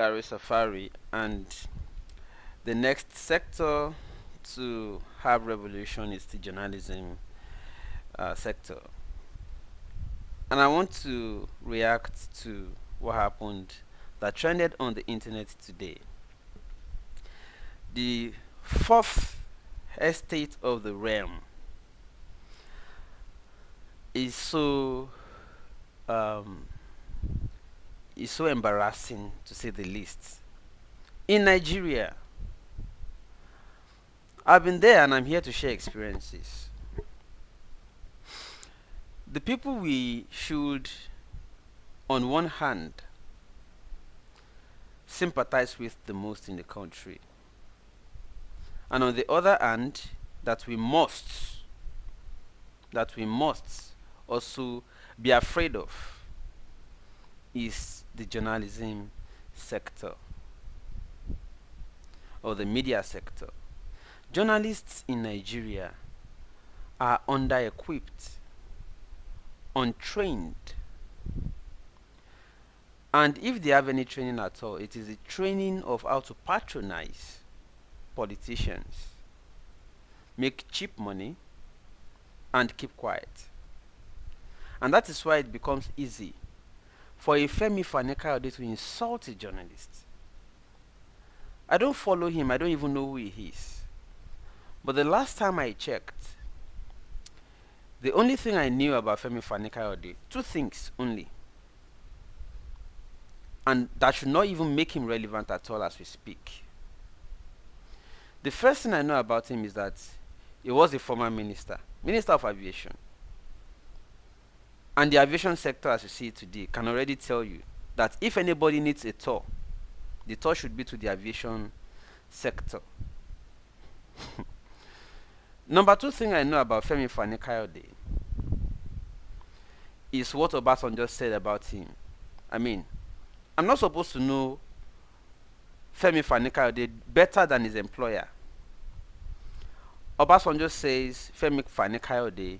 Gary Safari, and the next sector to have revolution is the journalism sector. And I want to react to what happened that trended on the internet today. The fourth estate of the realm is um, so embarrassing, to say the least. In Nigeria, I've been there and I'm here to share experiences. The people we should, on one hand, sympathize with the most in the country, and on the other hand, that we must, also be afraid of, is the journalism sector or the media sector. Journalists in Nigeria are under-equipped, untrained, and if they have any training at all, it is the training of how to patronize politicians, make cheap money, and keep quiet. And that is why it becomes easy for a Femi Fani-Kayode to insult a journalist. I don't follow him, I don't even know who he is. But the last time I checked, the only thing I knew about Femi Fani-Kayode, two things only, and that should not even make him relevant at all as we speak. The first thing I know about him is that he was a former minister of aviation. And the aviation sector, as you see it today, can already tell you that if anybody needs a tour, the tour should be to the aviation sector. Number two thing I know about Femi Fani-Kayode is what Obasanjo said about him. I mean, I'm not supposed to know Femi Fani-Kayode better than his employer. Obasanjo says Femi Fani-Kayode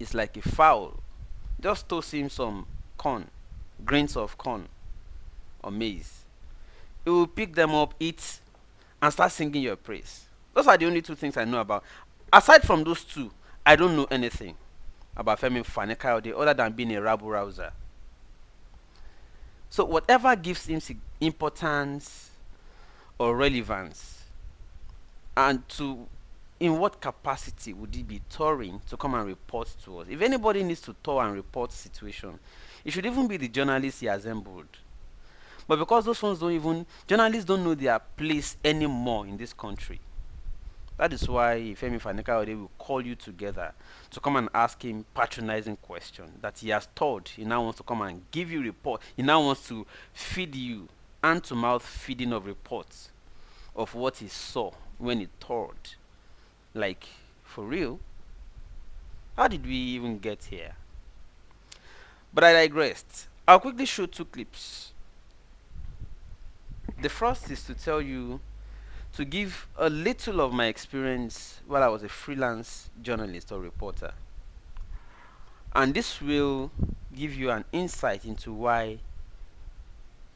is like a fowl. Just toss him some corn, grains of corn or maize. He will pick them up, eat, and start singing your praise. Those are the only two things I know about. Aside from those two, I don't know anything about Femi Fani-Kayode other than being a rabble-rouser. So whatever gives him importance or relevance, and in what capacity would he be touring to come and report to us? If anybody needs to tour and report situation, it should even be the journalists he assembled. But because those ones journalists don't know their place anymore in this country. That is why Femi Fani-Kayode will call you together to come and ask him patronizing questions that he has told. He now wants to come and give you report. He now wants to feed you hand-to-mouth feeding of reports of what he saw when he toured. Like, for real? How did we even get here? But I digressed. I'll quickly show two clips. The first is to tell you, to give a little of my experience while I was a freelance journalist or reporter. And this will give you an insight into why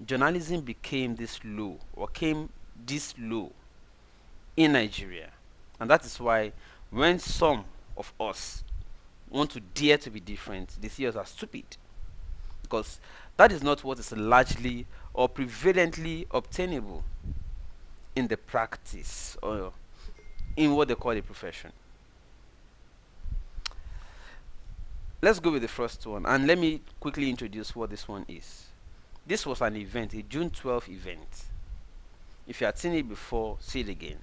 journalism became this low, or came this low in Nigeria. And that is why when some of us want to dare to be different, they see us as stupid. Because that is not what is largely or prevalently obtainable in the practice, or in what they call a profession. Let's go with the first one, and let me quickly introduce what this one is. This was an event, a June 12th event. If you had seen it before, see it again,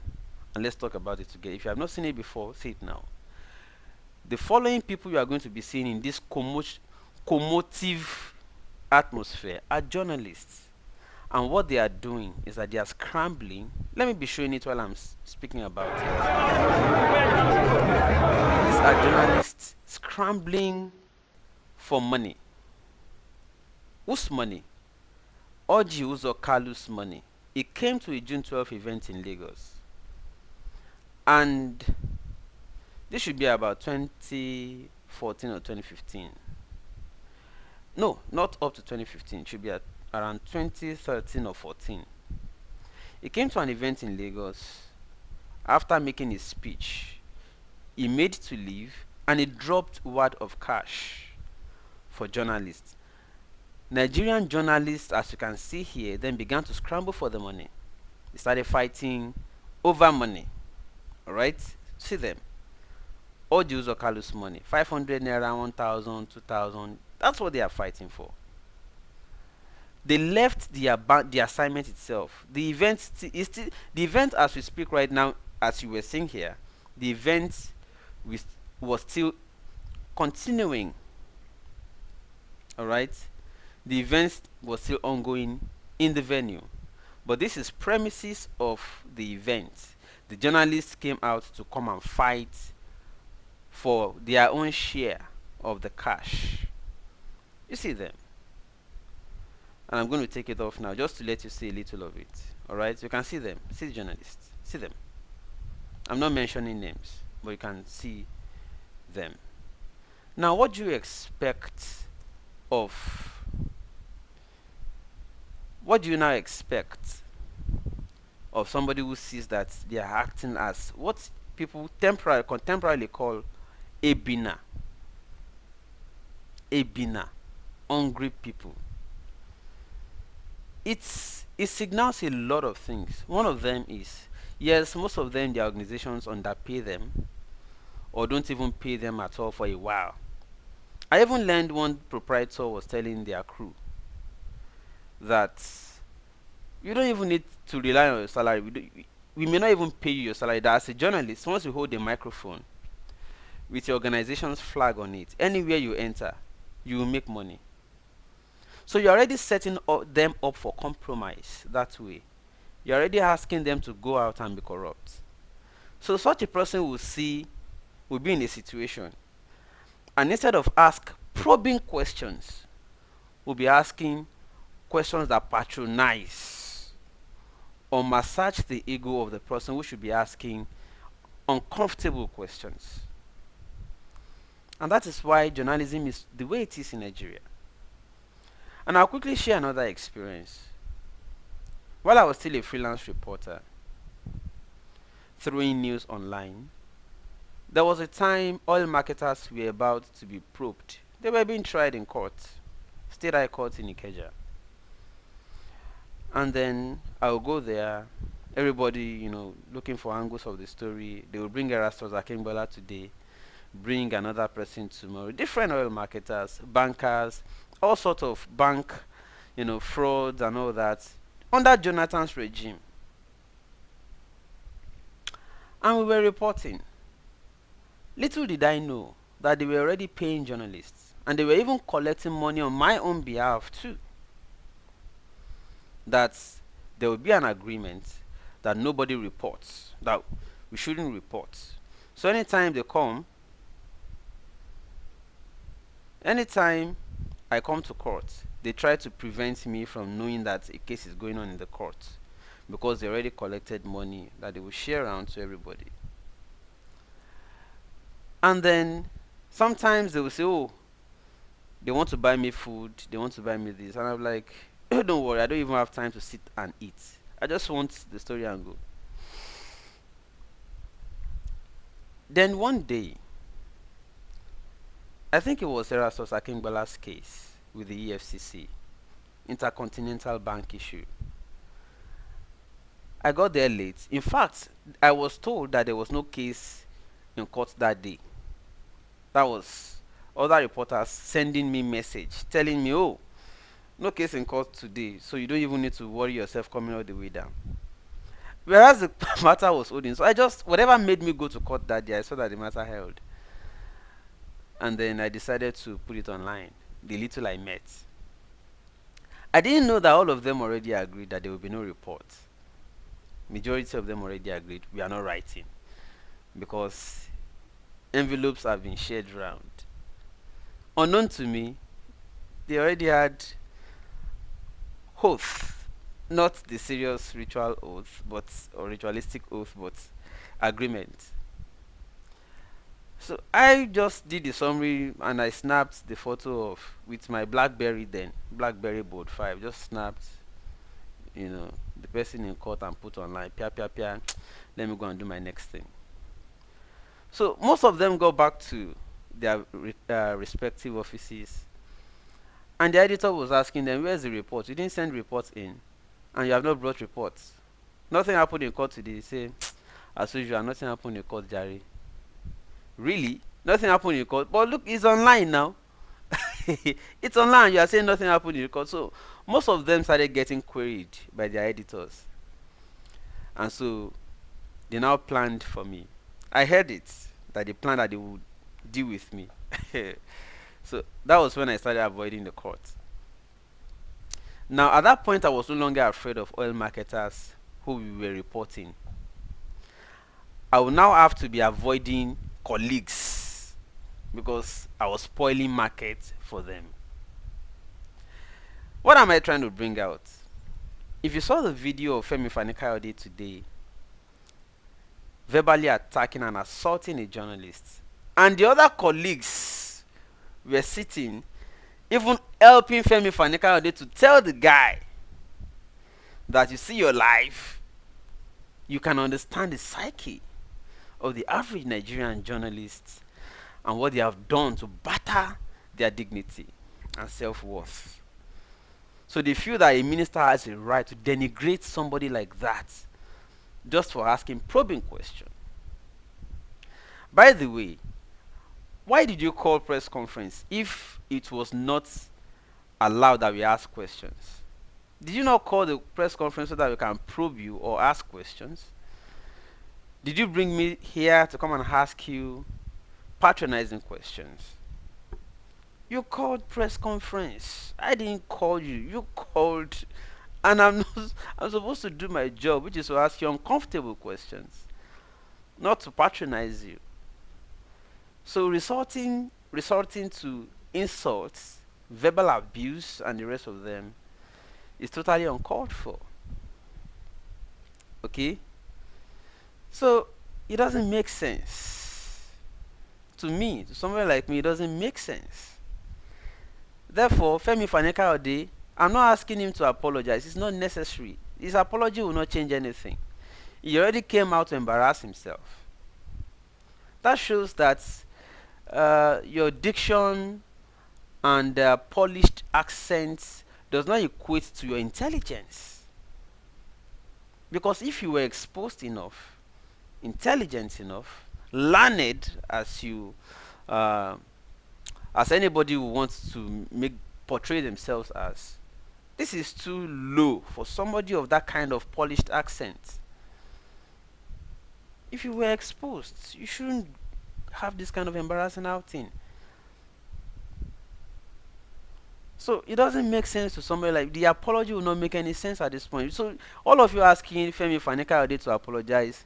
and let's talk about it together. If you have not seen it before, see it now. The following people you are going to be seeing in this commotive atmosphere are journalists. And what they are doing is that they are scrambling. Let me be showing it while I'm speaking about it. These are journalists scrambling for money. Whose money? Orji Uzor Kalu's money. He came to a June 12th event in Lagos. And this should be about 2014 or 2015. No, not up to 2015. It should be at around 2013 or 14. He came to an event in Lagos. After making his speech, he made to leave and he dropped word of cash for journalists. Nigerian journalists, as you can see here, then began to scramble for the money. They started fighting over money. Alright? See them. All the Uzokalu's money. 500 naira, 1,000, 2,000. That's what they are fighting for. They left the assignment itself. The event is still the event as we speak right now, as you were seeing here. The event was still continuing. All right, the event was still ongoing in the venue, but this is premises of the event. The journalists came out to come and fight for their own share of the cash. You see them, and I'm going to take it off now just to let you see a little of it. All right, you can see them. See the journalists. See them. I'm not mentioning names, but you can see them. Now, what do you expect of what do you now expect of somebody who sees that they are acting as what people contemporarily call a bina, hungry people? It signals a lot of things. One of them is, yes, most of them, their organizations underpay them or don't even pay them at all for a while. I even learned one proprietor was telling their crew that you don't even need to rely on your salary. We may not even pay you your salary. That as a journalist, once you hold a microphone with your organization's flag on it, anywhere you enter, you will make money. So you're already setting them up for compromise that way. You're already asking them to go out and be corrupt. So such a person will be in a situation, and instead of ask probing questions, will be asking questions that patronize or massage the ego of the person who should be asking uncomfortable questions. And that is why journalism is the way it is in Nigeria. And I'll quickly share another experience. While I was still a freelance reporter, throwing news online, there was a time oil marketers were about to be probed. They were being tried in court, State High Court in Ikeja. And then I'll go there, everybody, looking for angles of the story. They will bring Erastus Akingbola today, bring another person tomorrow. Different oil marketers, bankers, all sorts of bank, frauds and all that under Jonathan's regime. And we were reporting. Little did I know that they were already paying journalists, and they were even collecting money on my own behalf too. That there will be an agreement that nobody reports, that we shouldn't report. So anytime I come to court, they try to prevent me from knowing that a case is going on in the court, because they already collected money that they will share around to everybody. And then sometimes they will say, oh, they want to buy me food, they want to buy me this. And I'm like, oh, don't worry, I don't even have time to sit and eat. I just want the story and go. Then one day, I think it was Erastus Akingbola's case with the EFCC, Intercontinental Bank issue. I got there late. In fact, I was told that there was no case in court that day. That was other reporters sending me message telling me, oh, no case in court today, so you don't even need to worry yourself coming all the way down. Whereas the matter was holding. So whatever made me go to court that day, I saw that the matter held. And then I decided to put it online, the little I met. I didn't know that all of them already agreed that there will be no report. Majority of them already agreed we are not writing, because envelopes have been shared around. Unknown to me, they already had oath, not the serious ritual oath, or ritualistic oath, but agreement. So I just did the summary and I snapped the photo of with my BlackBerry then, BlackBerry Bold 5. Just snapped, the person in court and put online. Pia pia pia. Let me go and do my next thing. So most of them go back to their respective offices, and the editor was asking them, "Where's the report? You didn't send reports in, and you have not brought reports. Nothing happened in court today." They say, "As usual, nothing happened in court, Jerry." Really? Nothing happened in court? But look, it's online now. It's online. You are saying nothing happened in court. So most of them started getting queried by their editors, and so they now planned for me. I heard it that they planned that they would deal with me. So that was when I started avoiding the court. Now at that point, I was no longer afraid of oil marketers who we were reporting. I will now have to be avoiding colleagues because I was spoiling market for them. What am I trying to bring out? If you saw the video of Femi Fani-Kayode today verbally attacking and assaulting a journalist, and the other colleagues were sitting, even helping Femi Fani-Kayode to tell the guy that you see your life, you can understand the psyche of the average Nigerian journalists and what they have done to batter their dignity and self-worth. So they feel that a minister has a right to denigrate somebody like that just for asking probing questions. By the way, why did you call press conference if it was not allowed that we ask questions? Did you not call the press conference so that we can probe you or ask questions? Did you bring me here to come and ask you patronizing questions? You called press conference. I didn't call you. You called, and I'm supposed to do my job, which is to ask you uncomfortable questions, not to patronize you. So resorting to insults, verbal abuse, and the rest of them is totally uncalled for. Okay? So it doesn't make sense. To me, to someone like me, it doesn't make sense. Therefore, Femi Fani-Kayode, I'm not asking him to apologize. It's not necessary. His apology will not change anything. He already came out to embarrass himself. That shows that your diction and polished accents does not equate to your intelligence. Because if you were exposed enough, intelligent enough, learned as anybody who wants to portray themselves as, this is too low for somebody of that kind of polished accent. If you were exposed, you shouldn't have this kind of embarrassing outing. So it doesn't make sense to somebody like the apology will not make any sense at this point. So all of you asking Femi Fani-Kayode to apologize,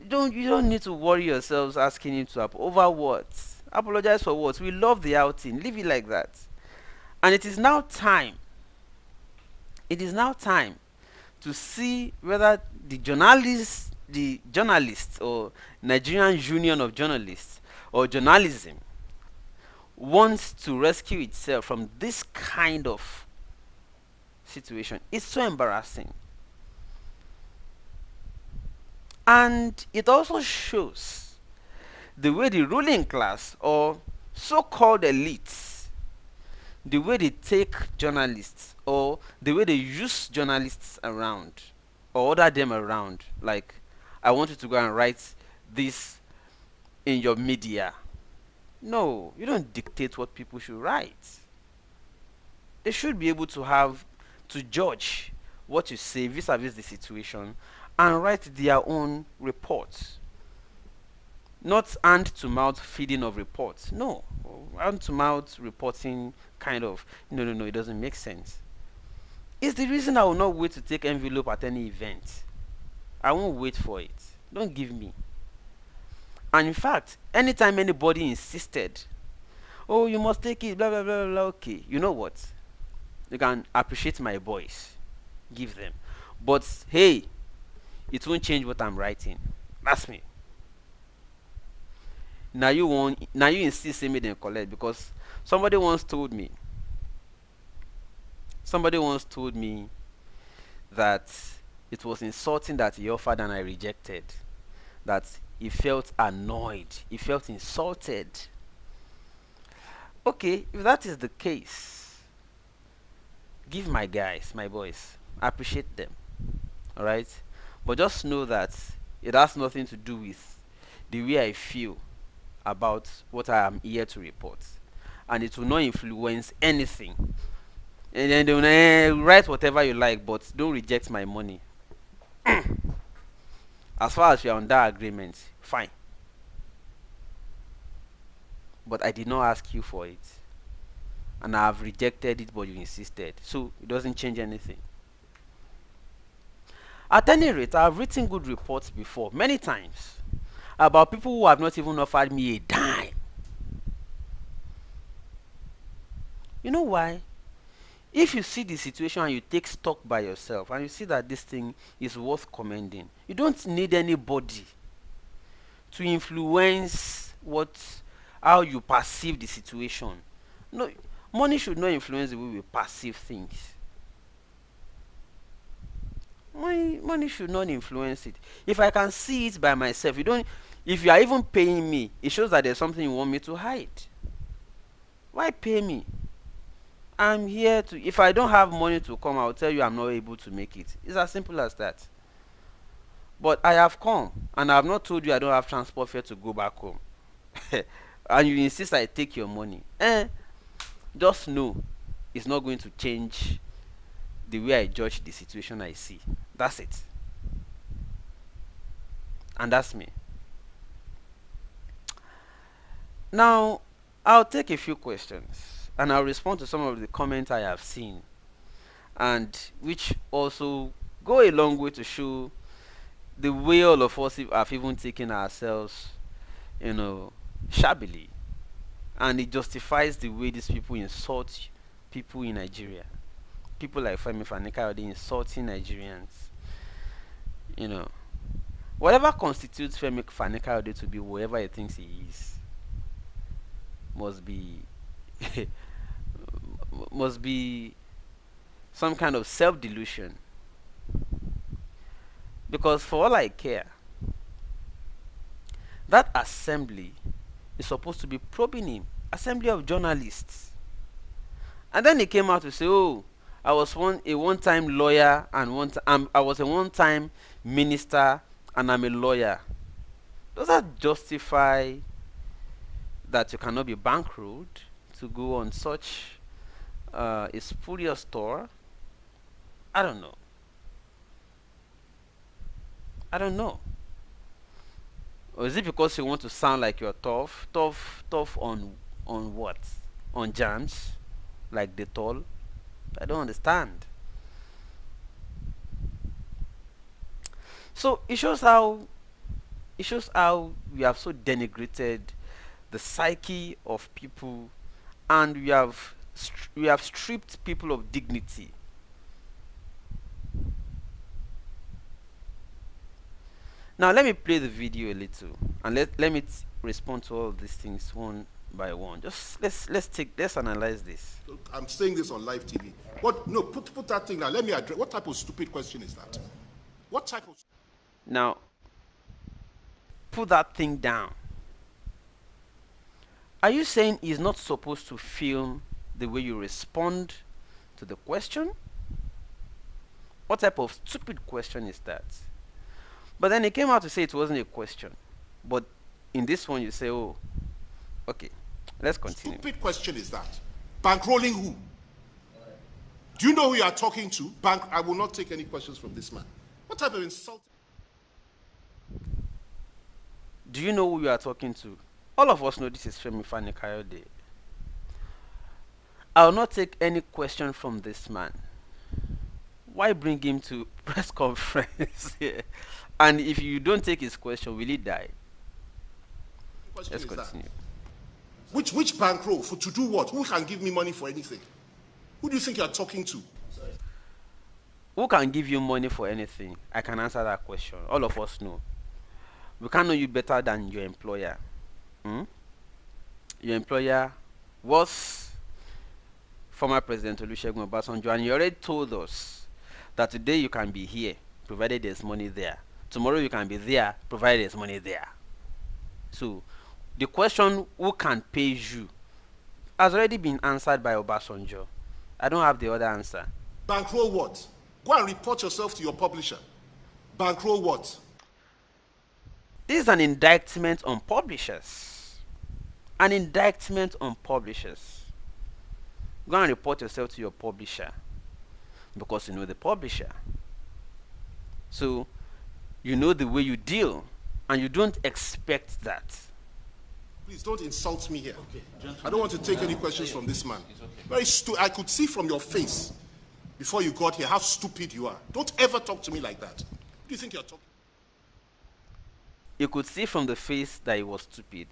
you don't need to worry yourselves asking him to over what? Apologize for what? We love the outing. Leave it like that. And it is now time. It is now time to see whether the journalists or Nigerian Union of Journalists or journalism wants to rescue itself from this kind of situation. It's so embarrassing. And it also shows the way the ruling class or so-called elites, the way they take journalists or the way they use journalists around or order them around. Like, I want you to go and write this in your media. No, you don't dictate what people should write. They should be able to judge what you say vis-a-vis the situation and write their own reports. Not hand-to-mouth feeding of reports. No, hand-to-mouth reporting kind of. No, it doesn't make sense. It's the reason I will not wait to take envelope at any event. I won't wait for it. Don't give me. And in fact, anytime anybody insisted, oh, you must take it, blah, blah, blah, blah, okay. You know what? You can appreciate my boys. Give them. But, hey, it won't change what I'm writing. That's me. now you insist say make dem collect, because somebody once told me that it was insulting that he offered and I rejected, that he felt annoyed, he felt insulted. Okay, if that is the case, give my guys, my boys, I appreciate them, all right, but just know that it has nothing to do with the way I feel about what I am here to report, and it will not influence anything. And then they will write whatever you like, but don't reject my money. As far as you are on that agreement, fine, but I did not ask you for it, and I have rejected it, but you insisted, so it doesn't change anything. At any rate, I have written good reports before, many times, about people who have not even offered me a dime. You know why? If you see the situation and you take stock by yourself and you see that this thing is worth commending, you don't need anybody to influence how you perceive the situation. No, money should not influence the way we perceive things. Money should not influence it. If I can see it by myself, if you are even paying me, it shows that there's something you want me to hide. Why pay me? I'm here to, if I don't have money to come, I'll tell you I'm not able to make it. It's as simple as that. But I have come, and I have not told you I don't have transport fare to go back home. And you insist I take your money. Just know it's not going to change the way I judge the situation I see. That's it. And that's me. Now, I'll take a few questions and I'll respond to some of the comments I have seen, and which also go a long way to show the way all of us have even taken ourselves, shabbily. And it justifies the way these people insult people in Nigeria. People like Femi Fanikayode insulting Nigerians. Whatever constitutes Femi Fanikayode to be whoever he thinks he is must be must be some kind of self-delusion. Because for all I care, that assembly is supposed to be probing him. Assembly of journalists. And then he came out to say, oh, I was a one-time lawyer and I was a one-time minister and I'm a lawyer. Does that justify that you cannot be bankrolled to go on such a spurious tour? I don't know. Or is it because you want to sound like you're tough on what? On jams, like the toll? I don't understand. So it shows how we have so denigrated the psyche of people, and we have stripped people of dignity. Now let me play the video a little, and let me respond to all these things one by one. Just let's analyze this. I'm saying this on live TV. What? No, put that thing now. Let me address. What type of stupid question is that? What type of? Now, put that thing down. Are you saying he's not supposed to film the way you respond to the question? What type of stupid question is that? But then he came out to say it wasn't a question. But in this one you say, oh, okay, let's continue. Stupid question is that? Bankrolling who? Do you know who you are talking to? I will not take any questions from this man. What type of insult? Do you know who you are talking to? All of us know this is Femi Fanikayode. I will not take any question from this man. Why bring him to press conference here? And if you don't take his question, will he die? Let's continue. Which bankroll? To do what? Who can give me money for anything? Who do you think you are talking to? Who can give you money for anything? I can answer that question. All of us know. We can't know you better than your employer. Hmm? Your employer was former President Olusegun Obasanjo, and you already told us that today you can be here, provided there's money there. Tomorrow you can be there, provided there's money there. So, the question, who can pay you, has already been answered by Obasanjo. I don't have the other answer. Bankroll what? Go and report yourself to your publisher. Bankroll what? This is an indictment on publishers. An indictment on publishers. Go and report yourself to your publisher because you know the publisher. So, you know the way you deal, and you don't expect that. Please don't insult me here. Okay, I don't want to take any questions from this man. Very I could see from your face before you got here how stupid you are. Don't ever talk to me like that. Who do you think you're talking? You could see from the face that he was stupid.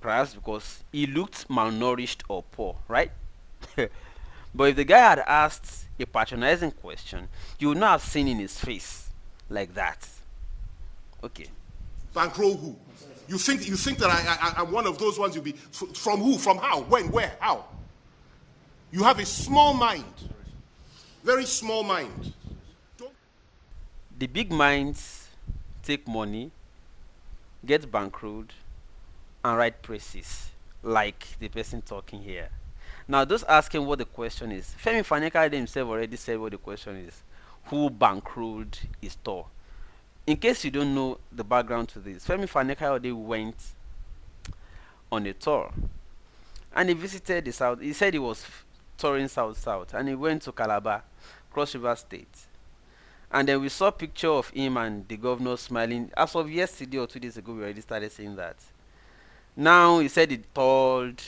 Perhaps because he looked malnourished or poor, right? But if the guy had asked a patronizing question, you would not have seen in his face like that. Okay. Bankroll who? You think that I'm one of those ones you'll be from who? From how? When? Where? How? You have a small mind. Very small mind. The big minds take money, get bankrolled, and write praises, like the person talking here. Now, those asking what the question is, Femi Fanekade himself already said what the question is. Who bankrolled his store? In case you don't know the background to this, Femi Fanekade went on a tour, and he visited the south. He said he was touring south, and he went to Calabar, Cross River State. And then we saw a picture of him and the governor smiling. As of yesterday or 2 days ago, we already started saying that. Now, he said he told,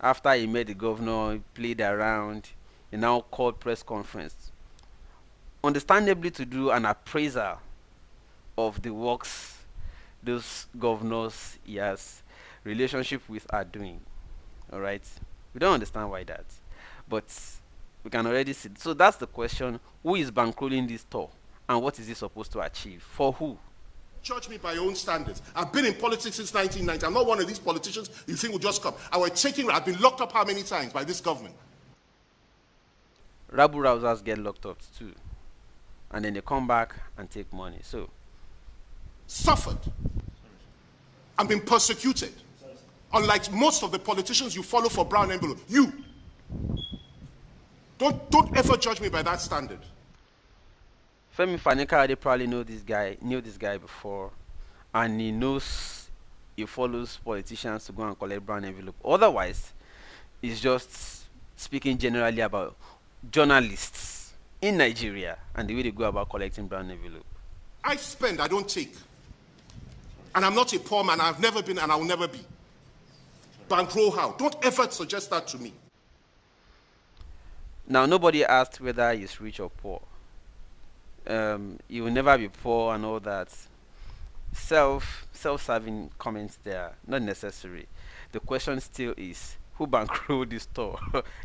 after he met the governor, he played around, he now called press conference. Understandably, to do an appraisal of the works those governors he has relationship with are doing. Alright? We don't understand why that. But we can already see. So that's the question. Who is bankrolling this store? And what is he supposed to achieve? For who? Judge me by your own standards. I've been in politics since 1990. I'm not one of these politicians you think will just come. I've been locked up how many times by this government? Rabu Rousers get locked up too. And then they come back and take money. So, suffered and been persecuted. Unlike most of the politicians you follow for brown envelope. You. Don't ever judge me by that standard. Femi Fanekade probably knew this guy before, and he knows he follows politicians to go and collect brown envelope. Otherwise, he's just speaking generally about journalists in Nigeria and the way they go about collecting brown envelope. I spend, I don't take. And I'm not a poor man. I've never been and I will never be. Bankroll how? Don't ever suggest that to me. Now, nobody asked whether he's rich or poor. He will never be poor and all that. Self-serving comments there, not necessary. The question still is, who bankrolled this store?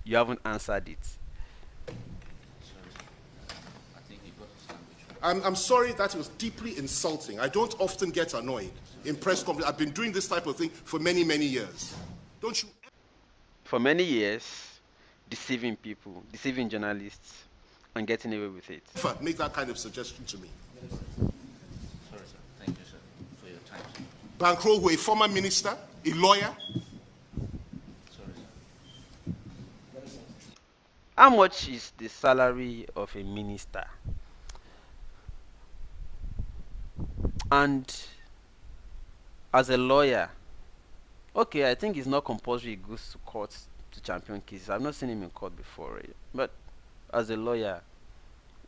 You haven't answered it. I'm sorry, that was deeply insulting. I don't often get annoyed in press conferences. I've been doing this type of thing for many, many years. Don't you? For many years, deceiving people, deceiving journalists, and getting away with it. Make that kind of suggestion to me. Sorry, sir. Thank you, sir, for your time, sir. Bankroll who, a former minister, a lawyer. Sorry, sir. How much is the salary of a minister? And as a lawyer, okay, I think it's not compulsory he goes to court to champion cases. I've not seen him in court before, but as a lawyer,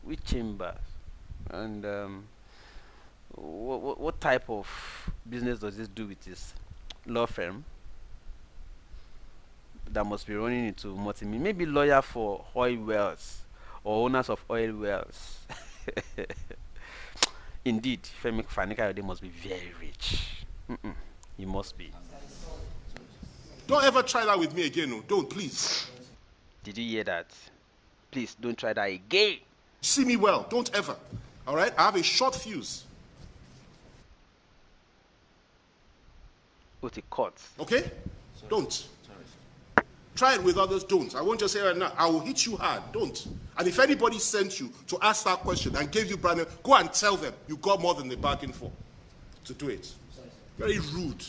which chamber and what type of business does this do with his law firm that must be running into maybe lawyer for oil wells or owners of oil wells? Indeed, Femi Fanekade must be very rich. He must be. Don't ever try that with me again. No. Don't, please. Did you hear that? Please don't try that again. See me well. Don't ever. All right? I have a short fuse. with a court. Okay? Don't. Sorry, sir. Try it with others, don't. I won't just say right now, I will hit you hard, don't. And if anybody sent you to ask that question and gave you brand new, go and tell them you got more than they bargained for to do it. Very rude.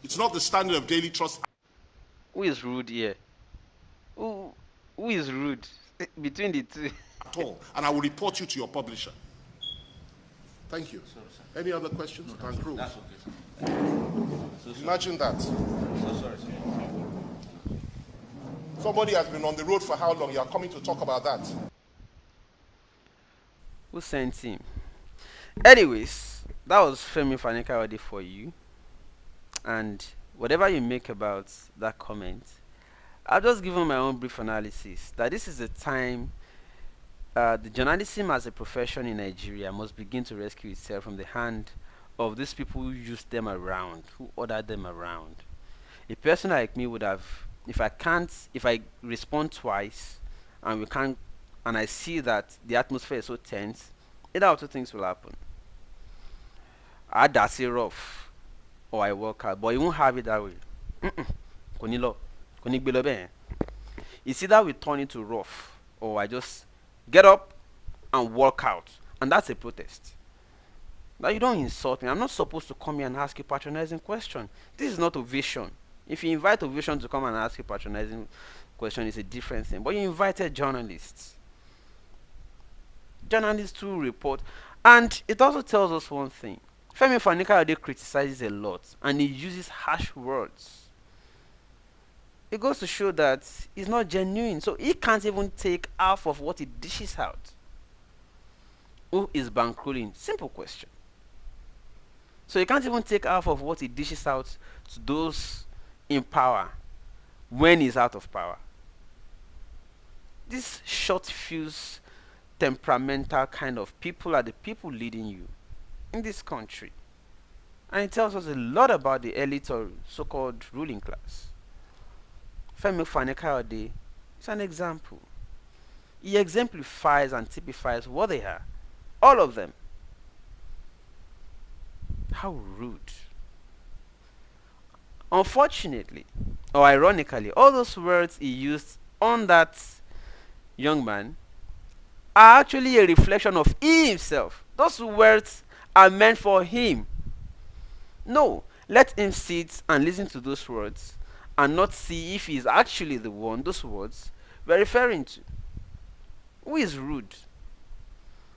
It's not the standard of daily trust Who is rude here? Who is rude between the two? at all. And I will report you to your publisher. Thank you. Sorry, sir. Any other questions? No, Can Cruz? that's okay, sir. So sorry. Imagine that. So sorry, sir. Somebody has been on the road for how long? You are coming to talk about that. Who sent him? Anyways, that was Femi Fanikawade for you. And whatever you make about that comment, I'll just give you my own brief analysis. That this is a time the journalism as a profession in Nigeria must begin to rescue itself from the hand of these people who use them around, who order them around. A person like me would have, if I respond twice and we can't, and I see that the atmosphere is so tense, either of two things will happen. I that's it rough, or I work out, but you won't have it that way. Konilo, konigbelobe. It's either we turn it to rough, or I just get up and walk out, and that's a protest. Now you don't insult me. I'm not supposed to come here and ask you patronizing question. This is not Ovation. If you invite Ovation to come and ask you patronizing question, it's a different thing. But you invited journalists. Journalists to report, and it also tells us one thing. Femi Fanikawade criticizes a lot, and he uses harsh words. It goes to show that he's not genuine, so he can't even take half of what he dishes out. Who is bankrolling? Simple question. So he can't even take half of what he dishes out to those in power when he's out of power. This short fuse, temperamental kind of people are the people leading you in this country. And it tells us a lot about the elite or so-called ruling class. Femi Fanikawade is an example. He exemplifies and typifies what they are. All of them. How rude. Unfortunately, or ironically, all those words he used on that young man are actually a reflection of he himself. Those words are meant for him. No, let him sit and listen to those words and not see if he is actually the one those words were referring to. Who is rude?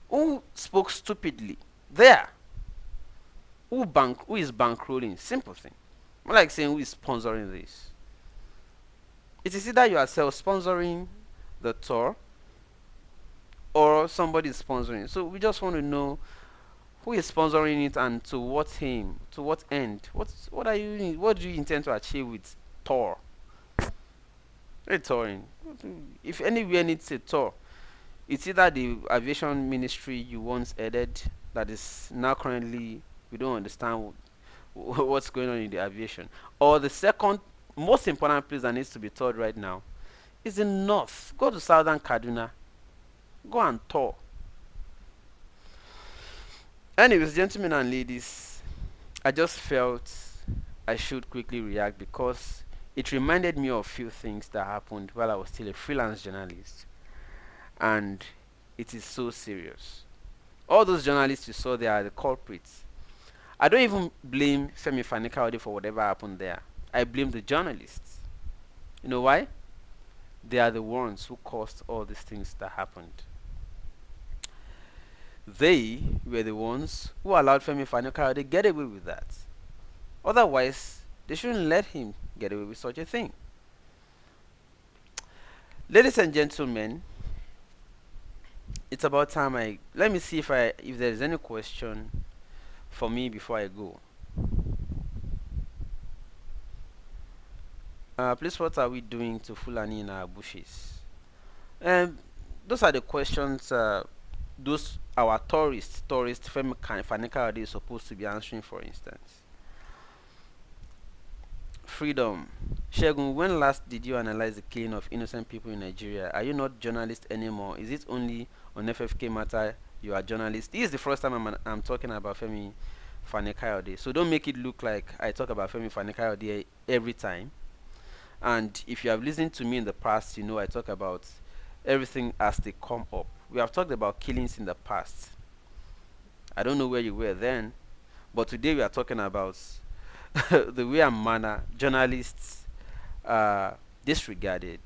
Who spoke stupidly? There. Who is bankrolling? Simple thing. More like saying who is sponsoring this. It is either you are self-sponsoring the tour or somebody is sponsoring. So we just want to know who is sponsoring it and to what aim, to what end. What do you intend to achieve with tour? A touring. If anywhere needs a tour, it's either the aviation ministry you once headed that is now currently we don't understand what's going on in the aviation, or the second most important place that needs to be toured right now is the north. Go to southern Kaduna, go and tour. Anyways, gentlemen and ladies, I just felt I should quickly react because it reminded me of a few things that happened while I was still a freelance journalist, and it is so serious. All those journalists you saw there are the culprits. I don't even blame Femi Fanikawade for whatever happened there. I blame the journalists. You know why? They are the ones who caused all these things that happened. They were the ones who allowed Femi Fanikawade get away with that. Otherwise, they shouldn't let him get away with such a thing. Ladies and gentlemen, it's about time let me see if there is any question for me before I go. Please, what are we doing to Fulani in our bushes? Those are the questions those our tourist Femi Fanikawade is supposed to be answering, for instance. Freedom. Shegun, when last did you analyze the killing of innocent people in Nigeria? Are you not journalist anymore? Is it only on FFK matter you are journalist? This is the first time I'm talking about Femi Fani Kayode. So don't make it look like I talk about Femi Fani Kayode every time. And if you have listened to me in the past, you know I talk about everything as they come up. We have talked about killings in the past. I don't know where you were then, but today we are talking about the way and manner journalists are disregarded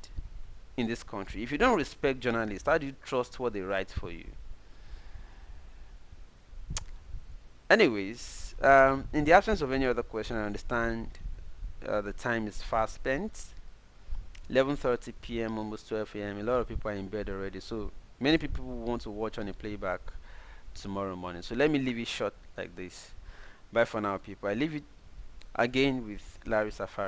in this country. If you don't respect journalists, how do you trust what they write for you? Anyways, in the absence of any other question, I understand the time is fast spent. 11:30 p.m., almost 12 a.m. A lot of people are in bed already, so many people want to watch on a playback tomorrow morning. So let me leave it short like this. Bye for now, people. I leave it again with Larry Safari.